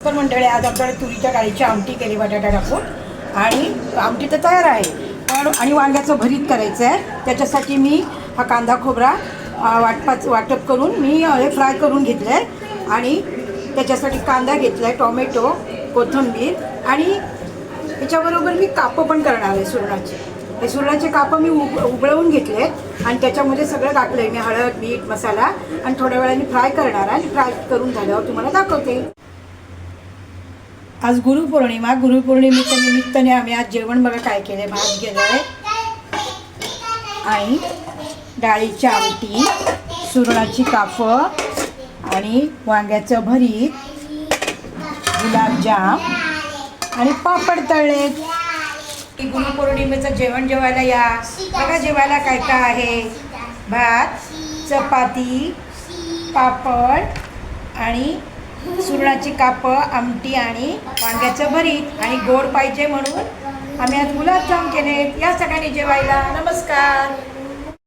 तर मंडळी आज आपल्याला तुरीच्या डाळीची आमटी केली बटाटा टाकून आणि आमटी तर तयार आहे पण आणि वांग्याचं भरीत करायचं आहे. त्याच्यासाठी मी हा कांदा खोबरा वाटप करून मी हे फ्राय करून घेतलं आहे आणि त्याच्यासाठी कांदा घेतला आहे, टोमॅटो, कोथिंबीर आणि याच्याबरोबर मी कापं पण करणार आहे सुरणाचे. हे सुरणाचे कापं मी उबळवून घेतले आणि त्याच्यामध्ये सगळं टाकलं आहे मी, हळद, मीठ, मसाला आणि थोड्या वेळाने फ्राय करणार आणि फ्राय करून झाल्यावर तुम्हाला दाखवते. आज गुरुपौर्णिमेच्या निमित्ताने आम्ही आज जेवण बघा काय केलं आहे. भात केलं आहे आणि डाळीची आमटी, सुरणाची कापं आणि वांग्याचं भरीत, गुलाबजाम आणि पापड तळले. गुरुपौर्णिमेचं जेवण जेवायला या. बघा जेवायला काय काय आहे. भात, चपाती, पापड आणि सुरणाची कापं, आमटी आणि वांग्याचं भरीत आणि गोड पाहिजे म्हणून आम्ही आज गुलाबजाम केले. या सगळ्यांनी जेवायला. नमस्कार.